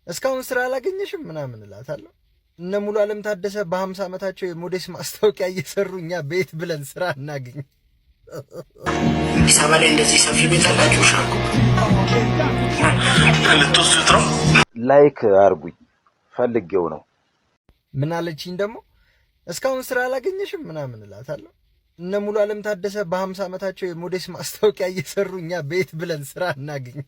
እስካሁን ስራ አላገኘሽም ምናምን እላታለሁ። እነ ሙሉ ዓለም ታደሰ በ50 ዓመታቸው የሞዴስ ማስታወቂያ እየሰሩ እኛ ቤት ብለን ስራ እናገኝ። ሰባ ላይ እንደዚህ ሰፊ ቤት አላችሁ ሻኩ ልትወስዱት ነው? ላይክ አርጉኝ ፈልጌው ነው። ምን አለችኝ ደግሞ እስካሁን ስራ አላገኘሽም ምናምን እላታለሁ። እነ ሙሉ ዓለም ታደሰ በ50 ዓመታቸው የሞዴስ ማስታወቂያ እየሰሩ እኛ ቤት ብለን ስራ እናገኝ።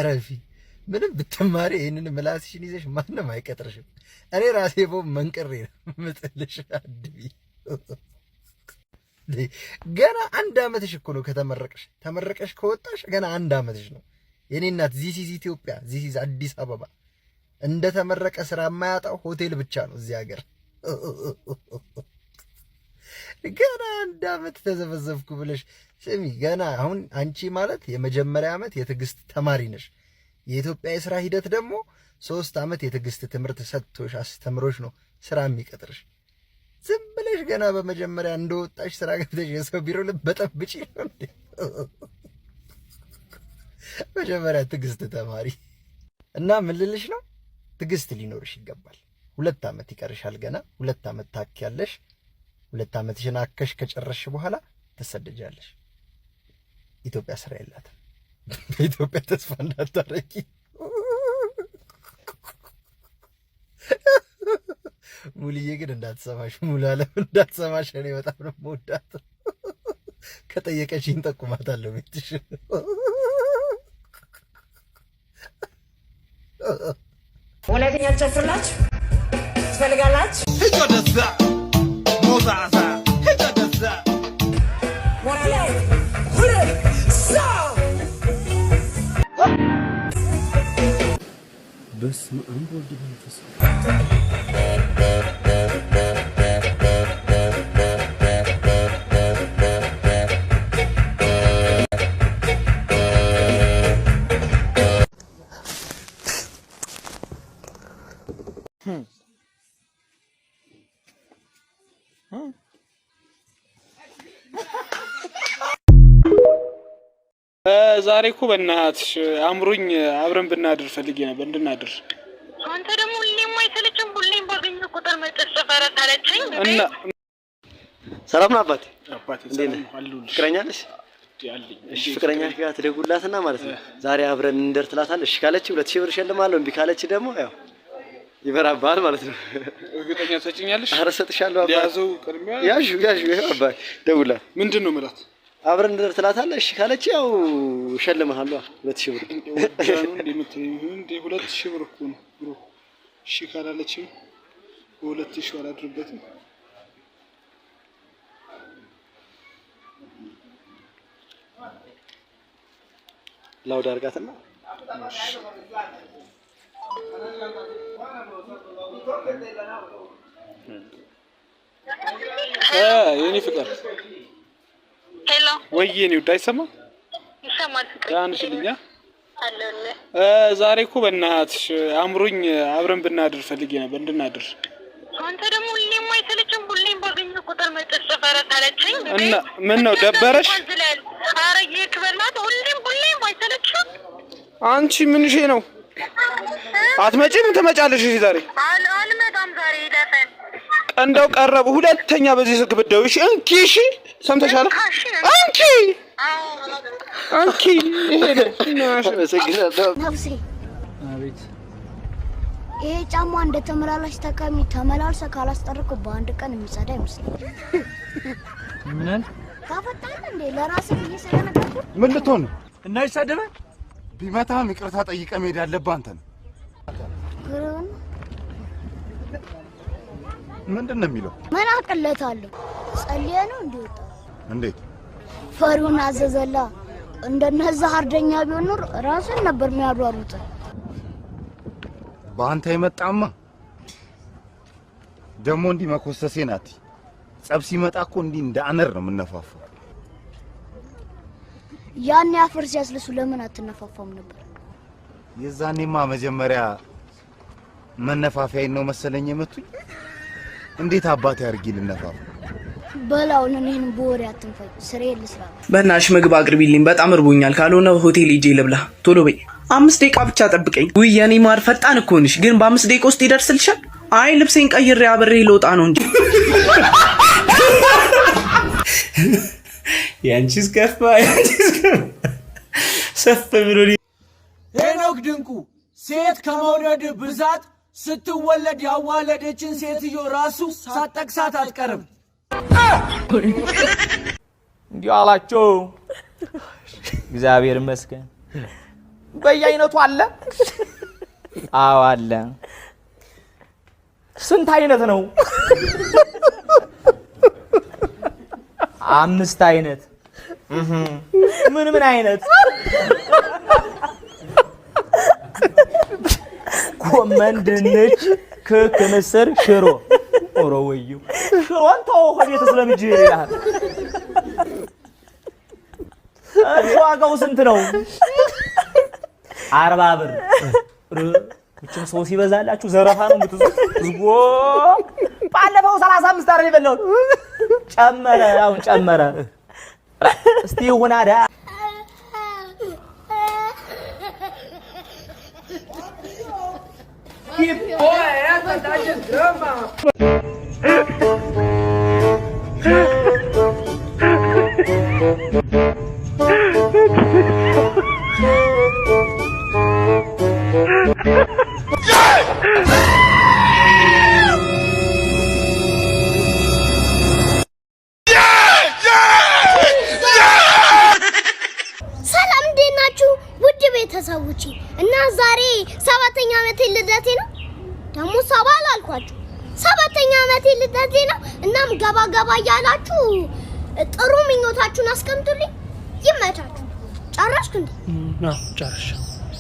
ረፊ ምንም ብትማሪ ይህንን ምላስሽን ይዘሽ ማንም አይቀጥርሽም። እኔ ራሴ ቦም መንቅሬ ነው ምጥልሽ። አድቢ ገና 1 ዓመትሽ እኮ ነው ተመረቀሽ ከወጣሽ ገና 1 ዓመትሽ ነው። የኔ እናት ዚስ ኢዝ ኢትዮጵያ፣ ዚስ ኢዝ አዲስ አበባ። እንደ ተመረቀ ስራ የማያጣው ሆቴል ብቻ ነው እዚህ ሀገር። ገና 1 ዓመት ተዘፈዘፍኩ ብለሽ ስሚ። ገና አሁን አንቺ ማለት የመጀመሪያ ዓመት የትዕግስት ተማሪ ነሽ። የኢትዮጵያ የሥራ ሂደት ደግሞ 3 ዓመት የትዕግስት ትምህርት ሰጥቶሽ አስተምሮሽ ነው ስራ የሚቀጥርሽ። ዝም ብለሽ ገና በመጀመሪያ እንደወጣሽ ስራ ገብተሽ የሰው ቢሮ ልትበጠብጪ ነው እንዴ? መጀመሪያ ትዕግስት ተማሪ እና ምን ልልሽ ነው፣ ትዕግስት ሊኖርሽ ይገባል። 2 ዓመት ይቀርሻል ገና 2 ዓመት ታክያለሽ። 2 ዓመትሽን አከሽ ከጨረስሽ በኋላ ትሰደጃለሽ። ኢትዮጵያ ስራ የላትም። በኢትዮጵያ ተስፋ እንዳታረጊ። ሙልዬ ግን እንዳትሰማሽ፣ ሙሉ ዓለም እንዳትሰማሽ። እኔ በጣም ነው የምወዳት። ከጠየቀችኝ ጠቁማታለሁ ቤትሽ። ሁለተኛ ጨፍርላችሁ ትፈልጋላችሁ? ሂጅ ወደዛ ሞዛዛ ሂጅ ወደዛ ሞራላ በስመ አብ ወወልድ ወመንፈስ ዛሬ እኮ በእናትሽ አምሮኝ አብረን ብናድር ፈልጌ ነበር እንድናድር። አንተ ደግሞ ሁሌም አይሰለችም? ሁሌም ባገኘው ቁጥር መጨፈረ ታለችኝ እና ሰላም ነው አባቴ። እንዴት ነህ? ፍቅረኛ ነሽ? እሺ ፍቅረኛሽ ጋር ትደውላትና ማለት ነው ዛሬ አብረን እንደር ትላታለሽ። እሺ ካለች 2000 ብር እሸልምሃለሁ፣ እምቢ ካለች ደግሞ ያው ይበራባል ማለት ነው። እርግጠኛ ትሰጪኛለሽ? ኧረ እሰጥሻለሁ አባቴ። ያዘው ቅድሚያ ያዥ አባቴ። ደውላ ምንድን ነው የምላት? አብረን እንደር ትላታለሽ። እሺ ካለች ያው እሸልምሃለሁ 2000 ብር። ወዳኑ እንደ 2000 ብር እኮ ነው ብሮ። እሺ ካላለች 2000 አላድርበትም። ላውድ አድርጋትና የኔ ፍቅር ሄሎ ወይዬ ነው አይሰማም? ይሰማል ፍቅር አንሽልኛ አለለ ዛሬ እኮ በእናትሽ አምሮኝ አብረን ብናድር ፈልጌ ነበር እንድናድር። አንተ ደግሞ ሁሌም አይሰለችም? ሁሌም ባገኘው ቁጥር መጨፈረ ታለችኝ እና ምን ነው ደበረሽ? ኧረ ይክበላት። ሁሌም አይሰለችም? አንቺ ምንሽ ነው? አትመጪም? ትመጫለሽ? እሺ ዛሬ አልመጣም። ዛሬ ይለፈን እንደው ቀረቡ። ሁለተኛ በዚህ ስልክ ብትደውይ እንኪ። እሺ ሰምተሻል? አንቺ ይሄ ነፍሴ አቤት። ይሄ ጫማ እንደተመላላሽ ተካሚ ተመላልሰ ካላስጠርኩ በአንድ ቀን የሚጸዳ ይመስላል። ምን ካፈጣን እንዴ ለራስህ እየሰለነከኩ ምን ልትሆን እና ይሳደበ ቢመታም ይቅርታ ጠይቀህ መሄድ ያለብህ አንተ ነህ። ምንድን ነው የሚለው? ምን አቅለታለሁ? ጸልየ ነው እንዲወጣ። እንዴት ፈሪውን አዘዘላ። እንደነዛ አርደኛ ቢሆን ኑር ራስን ነበር የሚያሯሩጥ። በአንተ የመጣማ ደግሞ እንዲህ መኮሰሴ ናት። ጸብ ሲመጣ እኮ እንዲህ እንደ አነር ነው የምነፋፋው። ያን ያፈር ሲያስልሱ ለምን አትነፋፋም ነበር? የዛኔማ መጀመሪያ መነፋፋዬን ነው መሰለኝ የመቱኝ። እንዴት አባቴ አርጊ ልነፋፋ? በላውን እኔን በወሬ አትንፈኝ። ስሬ ልስራ። በእናትሽ ምግብ አቅርቢልኝ፣ በጣም እርቦኛል። ካልሆነ ሆቴል ሂጄ ልብላ። ቶሎ በይ። 5 ደቂቃ ብቻ ጠብቀኝ። ውይ የኔ ማር ፈጣን እኮ ነሽ፣ ግን በ5 ደቂቃ ውስጥ ይደርስልሻል? አይ ልብሴን ቀይሬ አብሬ ልወጣ ነው እንጂ። ያንቺስ ከፋ ሰፍ ብሎ ሄኖክ ድንቁ ሴት ከመውደድ ብዛት ስትወለድ ያዋለደችን ሴትዮ ራሱ ሳትጠቅሳት አትቀርም። እንዲሁ አላቸው። እግዚአብሔር ይመስገን። በየአይነቱ አለ። አዎ አለ። ስንት አይነት ነው? 5 አይነት። ምን አይነት? ጎመን፣ ድንች፣ ክክ፣ ምስር፣ ሽሮ። ኦሮ ወዩ ሽሮን ተው ከቤት ስለምጅ ይላል። ዋጋው ስንት ነው? 40 ብር። እቺም ሰው ሲበዛላችሁ ዘረፋ ነው የምትዙት። ዝጎ ባለፈው 35 አረ ይበለው ጨመረ። አሁን ጨመረ። እስቲ ይሁናዳ ሰላም እንዴት ናችሁ ውድ ቤተሰቦቼ? እና ዛሬ 7ኛ ዓመቴ ልደቴ ነው። ደግሞ 7 አላልኳችሁ 7ኛ ዓመቴ ልደቴ ነው። እናም ገባ ገባ እያላችሁ ጥሩ ምኞታችሁን አስቀምጡልኝ። ይመቻችሁ። ጨረስክ እንዴ? አዎ ጨርሻ።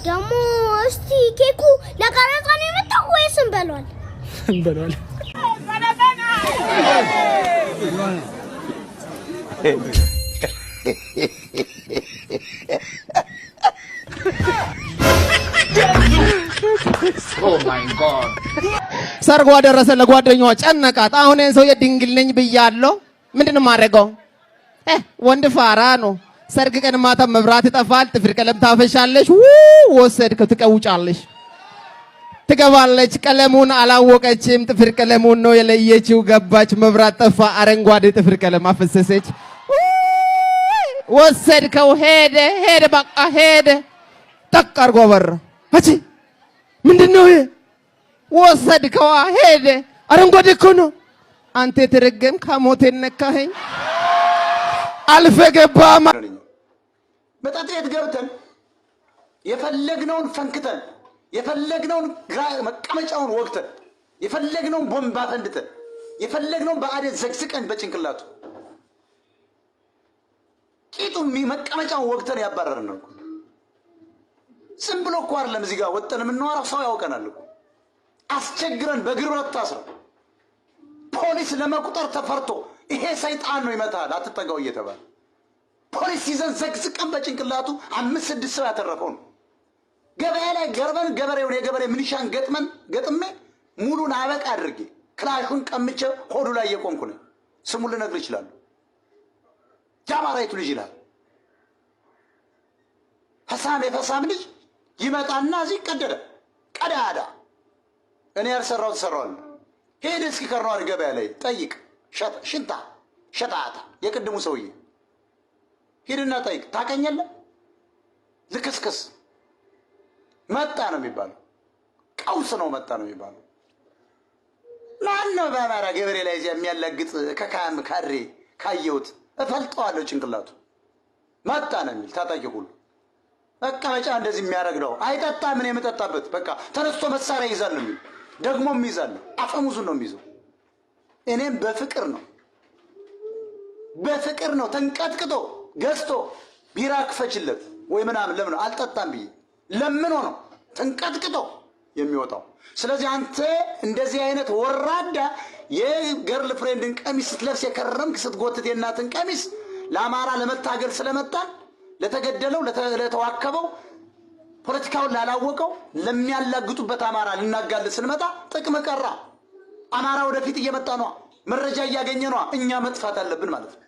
ደግሞ እስቲ ኬኩ ለቀረጻ ነው የመጣው ወይስ እንበሏል? እንበሏል። ሰርጓ ደረሰ። ለጓደኛዋ ጨነቃት። አሁን ይሄን ሰው የድንግል ነኝ ብያለሁ። ምንድነው ማድረገው? ወንድ ፋራ ነው። ሰርግ ቀን ማታ መብራት ይጠፋል። ጥፍር ቀለም ታፈሻለሽ። ወሰድከው ትቀውጫለሽ። ትገባለች። ቀለሙን አላወቀችም። ጥፍር ቀለሙን ነው የለየችው። ገባች። መብራት ጠፋ። አረንጓዴ ጥፍር ቀለም አፈሰሰች። ወሰድከው። ሄደ በቃ ሄደ። ጠቅ አድርጎ በራ። አቺ ምንድነው ይሄ? ወሰድከው። ሄደ። አረንጓዴ እኮ ነው። አንተ የተረገም ከሞቴ ነካኸኝ። አልፈ ገባ። መጠጥ ቤት ገብተን የፈለግነውን ፈንክተን የፈለግነውን መቀመጫውን ወግተን የፈለግነውን ቦምባ ፈንድተን የፈለግነውን በአደት ዘግዝቀን በጭንቅላቱ ቂጡን መቀመጫውን ወግተን ያባረርን ነው። ዝም ብሎ እኮ አይደለም እዚህ ጋር ወጥተን የምንዋራው፣ ሰው ያውቀናል እኮ። አስቸግረን በግርበት ታስረን ፖሊስ ለመቁጠር ተፈርቶ ይሄ ሰይጣን ነው ይመታል አትጠጋው እየተባለ ፖሊስ ይዘን ዘግዝቀን በጭንቅላቱ 5-6 ሰው ያተረፈው ነው። ገበያ ላይ ገርበን ገበሬውን የገበሬ ሚሊሻን ገጥሜ ሙሉን አበቃ አድርጌ ክላሹን ቀምቼ ሆዱ ላይ እየቆምኩ ነው። ስሙን ልነግር ይችላል። ጃባራይቱ ልጅ ይላል። የፈሳም ልጅ ይመጣና እዚህ ቀደደ ቀዳዳ እኔ ያልሰራው ተሰራው። ሄድ እስኪ ከርኗል ገበያ ላይ ጠይቅ። ሽንታ ሸጣታ የቅድሙ ሰውዬ ሄድና ጠይቅ። ታቀኛለህ? ልክስክስ መጣ ነው የሚባለው። ቀውስ ነው መጣ ነው የሚባለው። ማን ነው በአማራ ገበሬ ላይ እዚያ የሚያላግጥ ከካም ካድሬ ካየሁት እፈልጠዋለሁ ጭንቅላቱ። መጣ ነው የሚል ታጣቂ ሁሉ መቀመጫ እንደዚህ የሚያደርግ ነው። አይጠጣም። ምን የምጠጣበት በቃ ተነስቶ መሳሪያ ይዛል ነው የሚል ደግሞም ይዛል። አፈሙዙን ነው የሚይዘው። እኔም በፍቅር ነው ተንቀጥቅጦ ገዝቶ ቢራ ክፈችለት ወይ ምናምን ለምን አልጠጣም ብዬ ለምን ነው ተንቀጥቅጦ የሚወጣው። ስለዚህ አንተ እንደዚህ አይነት ወራዳ የገርል ፍሬንድን ቀሚስ ስትለብስ የከረምክ ስትጎትት የእናትን ቀሚስ ለአማራ ለመታገል ስለመጣን ለተገደለው ለተዋከበው ፖለቲካውን ላላወቀው ለሚያላግጡበት አማራ ልናጋልጥ ስንመጣ ጥቅም ቀራ። አማራ ወደፊት እየመጣ ነው። መረጃ እያገኘ ነው። እኛ መጥፋት አለብን ማለት ነው።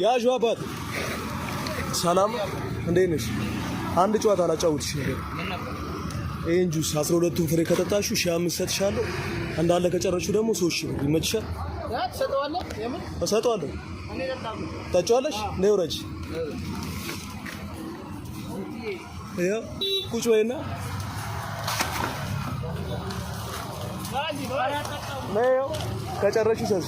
ያዡ አባት ሰላም፣ እንዴት ነሽ? አንድ ጨዋታ ላጫውትሽ ነገር። ይሄን ጁስ 12ቱን ፍሬ ከጠጣሽው 1500 ሰጥሻለሁ። እንዳለ ከጨረሽው ደግሞ 3000 ነው። ይመችሻል? ሰጠዋለህ? የምን እሰጠዋለሁ? እኔ ለጣም ታጫዋለሽ? ነይ ውረጅ። ይኸው ቁጭ በይና ነይ። ከጨረሽው ሰጪ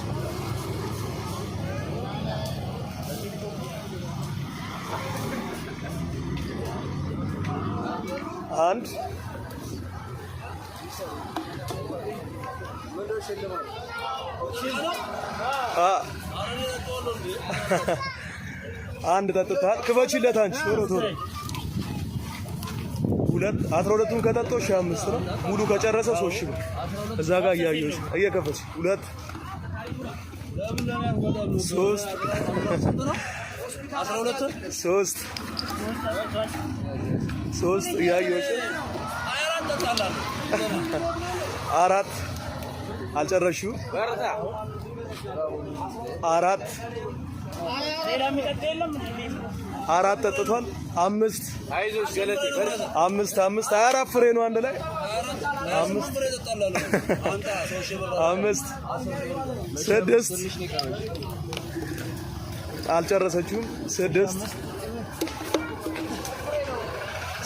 አንድ አንድ ጠጥተሃል። ክፈችለት አንቺ ቶሎ ቶሎ። ሁለት 12ቱን ከጠጣው 5 ነው። ሙሉ ከጨረሰ 3000 ነው። እዛ ጋር እያየሁሽ እየከፈች 2 3 3 እያየሁሽ 4 አልጨረሽው 4 ጠጥቷል። 5 24 ፍሬ ነው አንድ ላይ 5 6 አልጨረሰችውም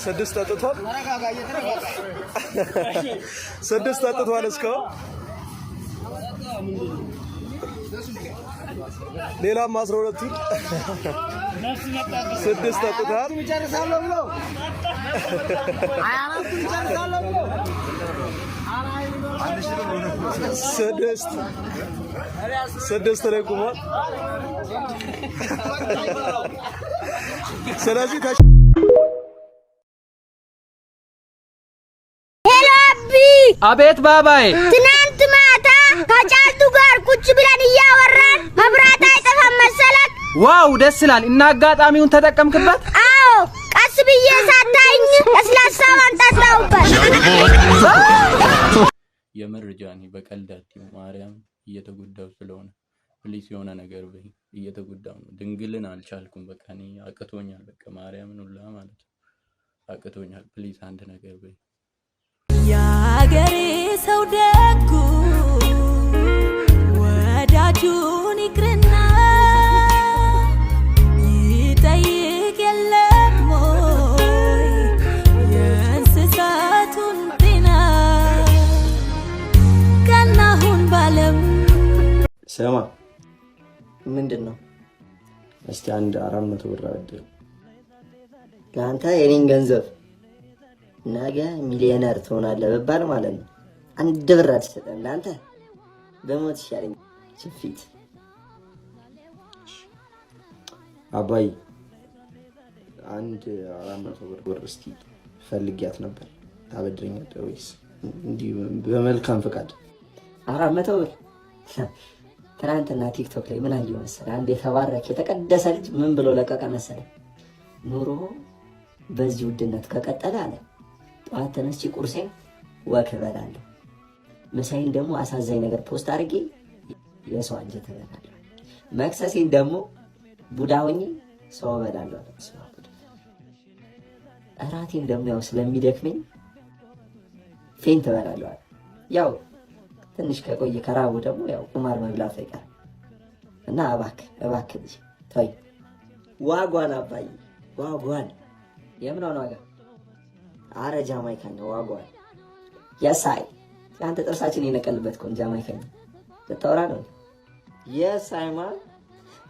6 ጠጥቷል። 6 ጠጥቷል እስካሁን። ሌላም 12ቱን 6 ጠጥቷል። 6 ላይ ቆሟል። ስለዚህ አቤት ባባዬ፣ ትናንት ማታ ከጫልቱ ጋር ቁጭ ብለን እያወራን መብራት አይጠፋም መሰለክ? ዋው ደስ ይላል። እና አጋጣሚውን ተጠቀምክበት? አዎ፣ ቀስ ብዬ ሳታኝ ለስላሳ ማንጣጣውበት። የመረጃኒ በቀልዳቲው ማርያም እየተጎዳው ስለሆነ ፕሊስ የሆነ ነገር በይ። እየተጎዳው ነው። ድንግልን አልቻልኩም። በቃ እኔ አቅቶኛል። በቃ ማርያምን ሁላ ማለት አቅቶኛል። ፕሊስ አንድ ነገር በይ። ያገሬ ሰው ደጉ ወዳጁን ይቅርና ይጠይቅ የለም ወይ የእንስሳቱን ጤና ቀናሁን ባለም። ስማ ምንድን ነው? እስቲ አንድ 400 ብር አድርግ ለአንተ የኔን ገንዘብ ነገ ሚሊዮነር ትሆናለህ ብባል ማለት ነው። አንድ ብር አትሰጠም ለአንተ በሞት ይሻለኝ። ችፊት አባይ አንድ 400 ብር እስቲ ፈልጊያት ነበር። ታበድረኛለህ ወይስ እንዲህ በመልካም ፈቃድ? 400 ብር ትናንትና ቲክቶክ ላይ ምን አየሁ መሰለህ? አንድ የተባረከ የተቀደሰ ልጅ ምን ብሎ ለቀቀ መሰለህ? ኑሮ በዚህ ውድነት ከቀጠለ አለ ጠዋት ተነስቼ ቁርሴን ወክ እበላለሁ፣ ምሳዬን ደግሞ አሳዛኝ ነገር ፖስት አድርጌ የሰው አንጀት እበላለሁ፣ መክሰሴን ደግሞ ቡዳ ሆኜ ሰው እበላለሁ፣ እራቴን ደግሞ ያው ስለሚደክመኝ ፌንት እበላለሁ። ያው ትንሽ ከቆየ ከራቡ ደግሞ ያው ቁማር መብላት አይቀርም እና እባክህ ልጅ ተይ። ዋጓን አባዬ ዋጓን። የምንሆነ ዋጋ? አረ ጃማይካ ነው ዋጓን። የሳይ አንተ ጥርሳችን የነቀልበት ኮን ጃማይካ ነው ልታወራ ነው? የሳይ ማን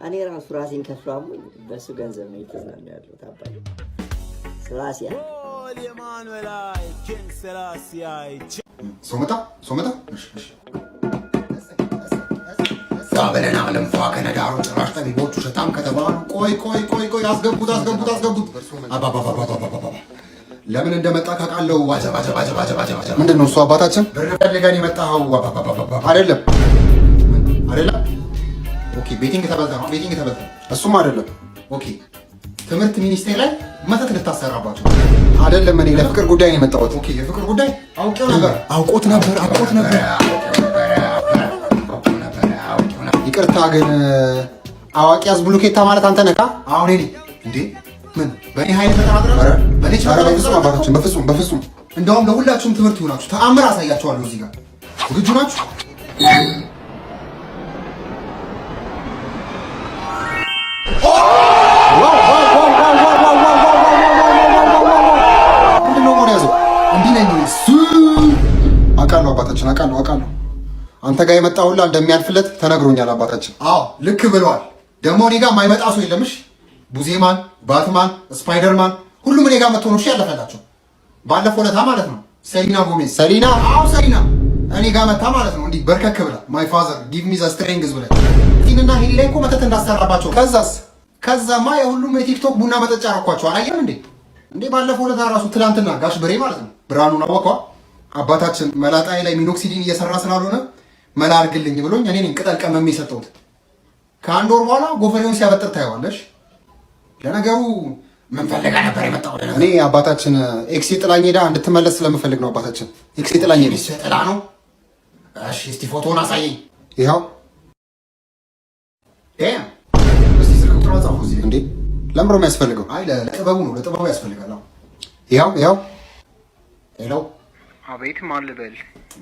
እኔ ራሱ ራሴን ከፍሎ አሞኝ በሱ ገንዘብ ነው የተዝናኑ ያለው ታባይ ስላሲያ የማኑኤላይ ኪንግ ስላሲያ ሶመታ ያበለና ለምፋ ከነዳሩ ጭራሽ ጠቢቦቹ ሸጣም ከተባሉ ቆይ አስገቡት አባባባባባባ ለምን እንደመጣ ካቃለው ዋጀባ ምንድን ነው እሱ? አባታችን ብር ፈልገን የመጣኸው አይደለም። ኦኬ ቤቲንግ ተበዛ። እሱም አይደለም። ኦኬ ትምህርት ሚኒስቴር ላይ መተት ልታሰራባቸው አይደለም። እኔ ለፍቅር ጉዳይ ነው የመጣሁት። ኦኬ የፍቅር ጉዳይ አውቆት ነበር። ይቅርታ ግን አዋቂ አዝብሉኬታ ማለት አንተ ነካ። አሁን እኔ እንዴ ምን በእኔ ኃይል ተጠራጥረህ? በእኔ ችግር በፍጹም አባታችን፣ በፍጹም እንደውም ለሁላችሁም ትምህርት ይሆናችሁ ተአምር አሳያችኋለሁ። እዚህ ጋር ዝግጁ ናችሁ? ምንድነው ሞር ያዘው? እንዲህ ነኝ አውቃለሁ አባታችን፣ አውቃለሁ። አንተ ጋር የመጣ ሁላ እንደሚያልፍለት ተነግሮኛል አባታችን። አዎ ልክ ብለዋል። ደግሞ እኔ ጋር የማይመጣ ሰው የለምሽ። ቡዜማን፣ ባትማን፣ ስፓይደርማን ሁሉም እኔ ጋር መጥቶ ነው ያለፈላቸው። ባለፈው ለታ ማለት ነው ሰሊና ጎሜዝ፣ ሰሊና እኔ ጋር መጣ ማለት ነው እንዲህ በርከክ ብላ ማይ ፋዘር ጊቭ ሚ ዘ ስትሪንግስ ብላ ቲንና ሄሊ ላይ እኮ መተት እንዳሰራባቸው። ከዛማ የሁሉም የቲክቶክ ቡና መጠጫ አረኳቸው። አላየም እንዴ ባለፈው ለታ ራሱ ትላንትና ጋሽ ብሬ ማለት ነው ብርሃኑን አወቀዋ አባታችን መላጣይ ላይ ሚኖክሲዲን እየሰራ ስላልሆነ መላ አድርግልኝ ብሎኝ እኔ ነኝ ቅጠል ቀመሜ የሰጠሁት። ከአንድ ወር በኋላ ጎፈሬውን ሲያበጥር ታየዋለሽ። ለነገሩ ምን ፈልጋ ነበር የመጣው? እኔ አባታችን ኤክስ ጥላኝ ሄዳ እንድትመለስ ስለምፈልግ ነው አባታችን። ኤክስ ጥላኝ ሄዳ ጥላ ነው። እሺ እስቲ ፎቶውን አሳየኝ። ይኸው እስቲ ስልክ ቁጥር ጻፉ እዚህ። እንዴ ለምሮ የሚያስፈልገው? አይ ለጥበቡ ነው፣ ለጥበቡ ያስፈልጋል። ይኸው ሄሎ አቤት ማን ልበል?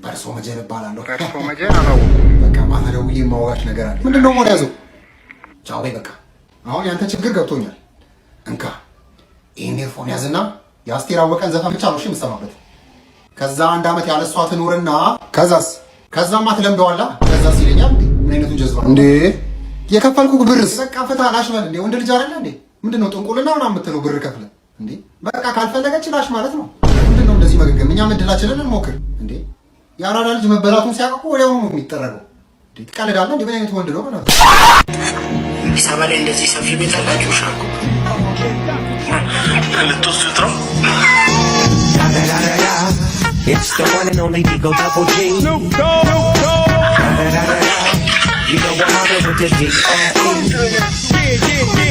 በርሶ መጀን እባላለሁ። በርሶ መጀን አላወኩም። በቃ ማታ ደውዬ የማወጋሽ ነገር አለ። ምንድነው ሞር ያዘው? ቻው በይ በቃ። አሁን ያንተ ችግር ገብቶኛል። እንካ ይሄን ኤርፎን ያዝና የአስቴር አወቀን ዘፈን ብቻ ነው እሺ የምትሰማበት። ከዛ አንድ አመት ያለሷ ትኖርና ከዛማ ትለምደዋላ። ከዛስ ይለኛል እንዴ ምን አይነቱ ጀዝባ እንዴ? የከፈልኩህ ብርስ በቃ ፍታ ላሽ በል እንዴ። ወንድ ልጅ አይደለ እንዴ? ምንድነው ጥንቁልና ምናምን የምትለው ብር ከፍለ እንዴ? በቃ ካልፈለገች ላሽ ማለት ነው። ምንድነው እንደዚህ መገገም? እኛ እድላችንን እንሞክር እንዴ። የአራዳ ልጅ መበላቱን ሲያውቁ ወዲያውኑ ነው የሚጠረገው። እንዴ ትቀልዳለህ እንዴ? ምን አይነት ወንድ ነው ማለት ነው? አዲስ አበባ ላይ እንደዚህ ሰፊ ቤት አላችሁ ሻርኩ ልትወስዱት ነው? It's the one and only Digo Double G. Snoop Dogg. You know what I'm with this D.R.E.